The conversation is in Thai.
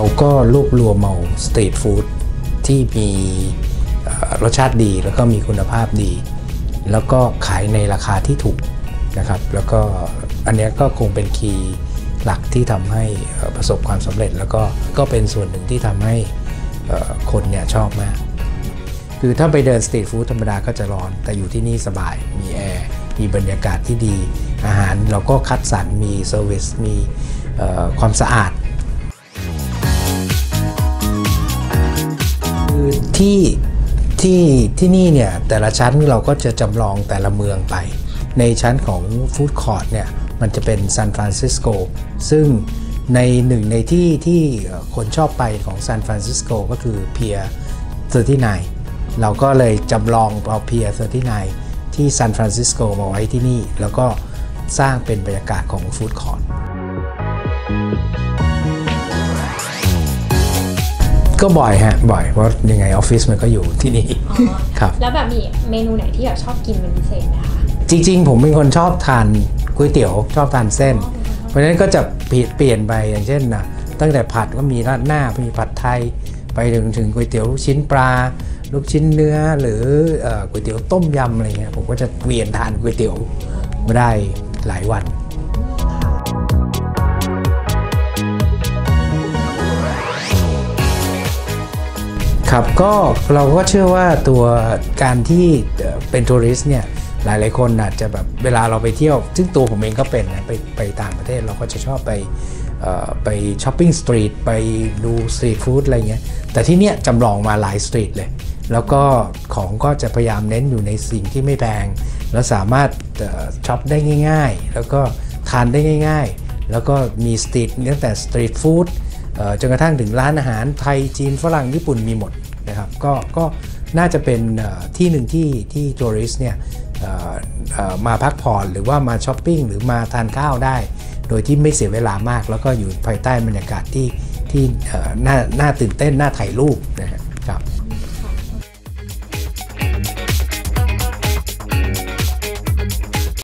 เราก็รวบรวมเอาสตรีทฟู้ดที่มีรสชาติดีแล้วก็มีคุณภาพดีแล้วก็ขายในราคาที่ถูกนะครับแล้วก็อันนี้ก็คงเป็นคีย์หลักที่ทำให้ประสบความสำเร็จแล้วก็เป็นส่วนหนึ่งที่ทำให้คนเนี่ยชอบมากคือถ้าไปเดินสตรีทฟู้ดธรรมดาก็จะร้อนแต่อยู่ที่นี่สบายมีแอร์มีบรรยากาศที่ดีอาหารเราก็คัดสรรมีเซอร์วิสมีความสะอาดคือที่นี่เนี่ยแต่ละชั้นเราก็จะจำลองแต่ละเมืองไปในชั้นของฟู้ดคอร์ทเนี่ยมันจะเป็นซานฟรานซิสโกซึ่งในหนึ่งในที่คนชอบไปของซานฟรานซิสโกก็คือเพียร์39เราก็เลยจำลองเอาเพียร์39ที่ซานฟรานซิสโกมาไว้ที่นี่แล้วก็สร้างเป็นบรรยากาศของฟู้ดคอร์ทก็บ่อยเพราะยังไงออฟฟิศมันก็อยู่ที่นี่ครับแล้วแบบมีเมนูไหนที่แบบชอบกินเป็นพิเศษไหมคะจริงๆผมเป็นคนชอบทานก๋วยเตี๋ยวชอบทานเส้นเพราะฉะนั้นก็จะเปลี่ยนไปอย่างเช่นนะตั้งแต่ผัดก็มีราดหน้ามีผัดไทยไปถึงก๋วยเตี๋ยวลูกชิ้นปลาลูกชิ้นเนื้อหรือก๋วยเตี๋ยวต้มยำอะไรเงี้ยผมก็จะเวียนทานก๋วยเตี๋ยวมาได้หลายวันครับก็เราก็เชื่อว่าตัวการที่เป็นทัวริสต์เนี่ยหลายคนอาจจะแบบเวลาเราไปเที่ยวซึ่งตัวผมเองก็เป็นนะไปต่างประเทศเราก็จะชอบไปช้อปปิ้งสตรีทไปดูสตรีทฟู้ดอะไรเงี้ยแต่ที่เนี้ยจำลองมาหลายสตรีทเลยแล้วก็ของก็จะพยายามเน้นอยู่ในสิ่งที่ไม่แพงแล้วสามารถช็อปได้ง่ายๆแล้วก็ทานได้ง่ายๆแล้วก็มีสตรีทตั้งแต่สตรีทฟู้ดจนกระทั่งถึงร้านอาหารไทยจีนฝรั่งญี่ปุ่นมีหมดนะครับก็น่าจะเป็นที่หนึ่งที่ทัวริสต์เนี่ยมาพักผ่อนหรือว่ามาช้อปปิ้งหรือมาทานข้าวได้โดยที่ไม่เสียเวลามากแล้วก็อยู่ภายใต้บรรยากาศที่น่าตื่นเต้นน่าถ่ายรูปนะครับ